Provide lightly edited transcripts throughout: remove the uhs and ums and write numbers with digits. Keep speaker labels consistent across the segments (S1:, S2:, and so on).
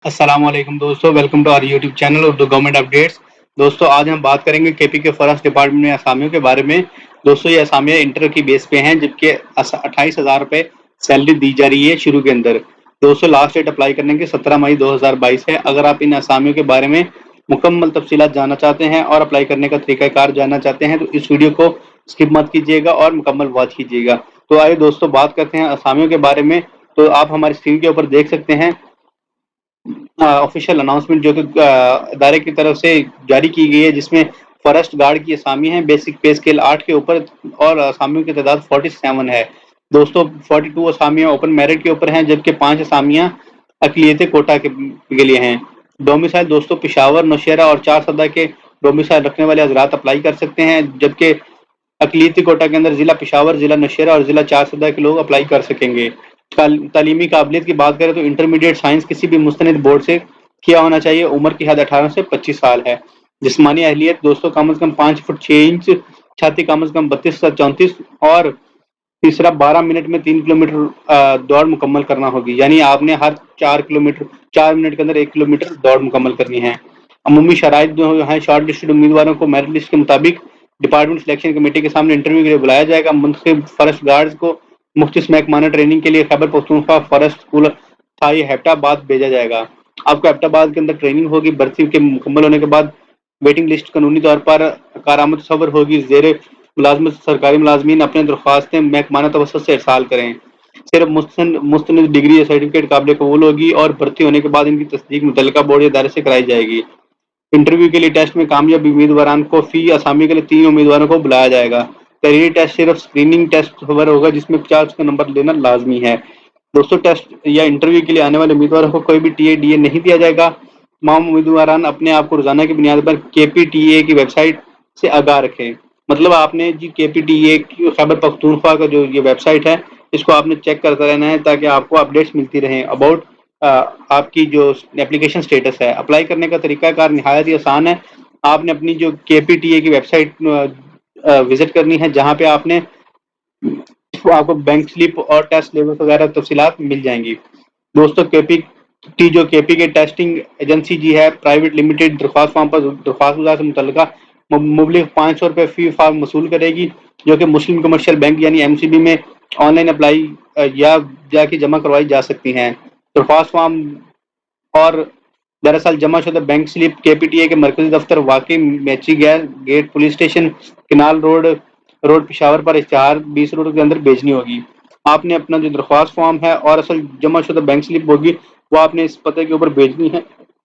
S1: अस्सलाम वालेकुम दोस्तों, welcome to our YouTube channel Urdu government updates. दोस्तों आज हम बात करेंगे केपी के फॉरेस्ट डिपार्टमेंट में असामियों के बारे में। दोस्तों ये असामियाँ इंटर की बेस पे हैं, जबकि 28,000 रुपये सैलरी दी जा रही है शुरू के अंदर। दोस्तों लास्ट डेट अप्लाई करने की 17 मई 2022 है। अगर आप इन असामियों के बारे में मुकम्मल तफसीलात जानना चाहते हैं और अप्लाई करने का तरीकाकार जानना चाहते हैं तो इस वीडियो को स्किप मत कीजिएगा और मुकम्मल वॉच कीजिएगा। तो आइए दोस्तों बात करते हैं असामियों के बारे में। तो आप हमारी स्क्रीन के ऊपर देख सकते हैं ऑफिशियल अनाउंसमेंट जो कि इदारे की तरफ से जारी की गई है, जिसमें फॉरेस्ट गार्ड की असामी है बेसिक पे स्केल 8 के ऊपर और असामियों की तादाद 47 है। दोस्तों 42 असामियाँ ओपन मेरिट के ऊपर हैं, जबकि 5 असामियाँ अकलियत कोटा के लिए हैं। डोमिसाइल दोस्तों पिशावर, नौशहरा और 4 सदा के डोमिसाइल रखने वाले हजरात अप्लाई कर सकते हैं, जबकि अकलियती कोटा के अंदर जिला पिशावर, जिला नौशहरा और जिला 4 सदा के लोग अप्लाई कर सकेंगे। तालीमी काबिलियत की बात करें तो इंटरमीडिएट साइंस किसी भी मुस्तनिद बोर्ड से किया होना चाहिए। उम्र की हद 18 से 25 साल है। जिस्मानी अहलियत दोस्तों कम से कम 5 फुट 6 इंच, छाती कम से कम 32 से 34 और तीसरा 12 मिनट में 3 किलोमीटर दौड़ मुकम्मल करना होगी। यानी आपने हर 4 मिनट के अंदर 1 किलोमीटर दौड़ मुकम्मल करनी है। अमूमी शराइत जो है, शॉर्ट लिस्टेड उम्मीदवारों को मेरिट लिस्ट के मुताबिक डिपार्टमेंट सिलेक्शन कमेटी के सामने इंटरव्यू के लिए बुलाया जाएगा। मुंतखब फॉरेस्ट गार्ड्स को मुख्तलिफ महकमाना ट्रेनिंग के लिए खैबर पख्तूनख्वा फॉरेस्ट स्कूल थाई हैप्टाबाद भेजा जाएगा। आपको हैप्टाबाद के अंदर ट्रेनिंग होगी। भर्ती के मुकम्मल होने के बाद वेटिंग लिस्ट कानूनी तौर पर कारामद सबर होगी। जेर मुलाजमत सरकारी मुलाजमीन अपने दरख्वास्तें महकमाना तवस्सुत से इरसाल करें। सिर्फ मुस्तनिद डिग्री या सर्टिफिकेट काबिल कबूल होगी और भर्ती होने के बाद इनकी तस्दीक मुतल्लिका बोर्ड या इदारे से कराई जाएगी। इंटरव्यू के लिए टेस्ट में कामयाब उम्मीदवारान को फी असामी के लिए 3 उम्मीदवारों को बुलाया जाएगा। तहरीरी टेस्ट सिर्फ स्क्रीनिंग टेस्ट खबर होगा, जिसमें 50 का नंबर लेना लाजमी है। दोस्तों टेस्ट या इंटरव्यू के लिए आने वाले उम्मीदवारों को कोई भी टीए नहीं दिया जाएगा। तमाम उम्मीदवारान अपने आप को रोजाना की बुनियाद पर केपीटीए की वेबसाइट से आगाह रखें। मतलब आपने जी केपीटीए की खैबर पख्तूनख्वा का जो ये वेबसाइट है, इसको आपने चेक करता रहना है ताकि आपको अपडेट्स मिलती रहें अबाउट आपकी जो एप्लीकेशन स्टेटस है। अप्लाई करने का तरीकाकार निहायत ही आसान है। आपने अपनी जो केपीटीए की वेबसाइट विजिट करनी है, जहाँ पे आपको बैंक स्लिप और टेस्ट लेवल वगैरह तफसीलात मिल जाएंगी। दोस्तों केपी के टेस्टिंग एजेंसी जी है प्राइवेट लिमिटेड दरख्वास्त फॉर्म पर दरख्वास्त से मुतल्लिका मुबलिग 500 रुपये फी फॉर्म वसूल करेगी, जो कि मुस्लिम कमर्शियल बैंक यानी एमसीबी में ऑनलाइन अप्लाई या जाके जमा करवाई जा सकती हैं। दरख्वास्त फॉर्म और दरअसल जमाशुदा बैंक स्लिप केपीटीए के मरकजी दफ्तर वाकई Mechi gate police station canal road Peshawar पर इश्तहार 20 रोड के अंदर भेजनी होगी। आपने अपना जो दरख्वास्त फॉर्म है और असल जमाशुदा बैंक स्लिप होगी वो आपने इस पते के ऊपर भेजनी है।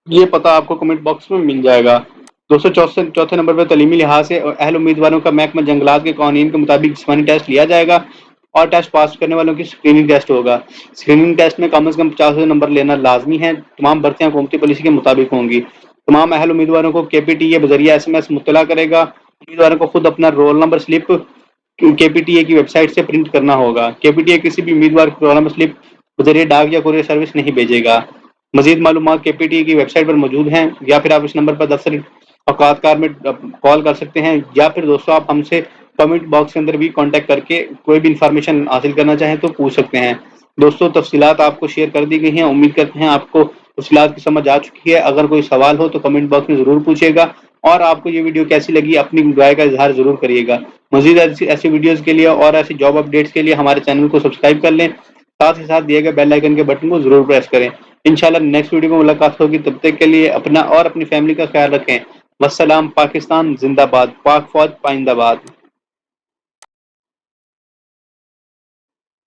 S1: ये पता आपको कमेंट बॉक्स में मिल जाएगा। दोस्तों चौथे नंबर पर तलीमी लिहाज से अहल उम्मीदवारों का महकमा जंगलात के कानून के मुताबिक जिस्मानी टेस्ट लिया जाएगा और टेस्ट पास करने वालों की स्क्रीनिंग टेस्ट होगा। स्क्रीनिंग टेस्ट में कम से कम 50 नंबर लेना लाजमी है। तमाम भर्तियां हुकूमती पॉलिसी के मुताबिक होंगी। तमाम अहल उम्मीदवारों को केपीटीए बजरिया SMS मुत्तला करेगा। उम्मीदवारों को खुद अपना रोल नंबर स्लिप केपीटीए की वेबसाइट से प्रिंट करना होगा। केपीटीए किसी भी उम्मीदवार को रोल नंबर स्लिप बजरिया डाक या कुरियर सर्विस नहीं भेजेगा। मजीद मालूमात केपीटीए की वेबसाइट पर मौजूद हैं, या फिर आप इस नंबर पर दफ्तर औकातकार में कॉल कर सकते हैं, या फिर दोस्तों आप हमसे कमेंट बॉक्स के अंदर भी कांटेक्ट करके कोई भी इंफॉर्मेशन हासिल करना चाहें तो पूछ सकते हैं। दोस्तों तफसीलात आपको शेयर कर दी गई हैं। उम्मीद करते हैं आपको तफसीलात की समझ आ चुकी है। अगर कोई सवाल हो तो कमेंट बॉक्स में ज़रूर पूछिएगा और आपको ये वीडियो कैसी लगी अपनी राय का इजहार ज़रूर करिएगा। मजीद ऐसी वीडियोज़ के लिए और ऐसी जॉब अपडेट्स के लिए हमारे चैनल को सब्सक्राइब कर लें। साथ ही साथ दिए गए बेल आइकन के बटन को ज़रूर प्रेस करें। इंशाल्लाह नेक्स्ट वीडियो में मुलाकात होगी। तब तक के लिए अपना और अपनी फैमिली का ख्याल रखें। वस्सलाम। पाकिस्तान जिंदाबाद। पाक फौज पाइंदाबाद।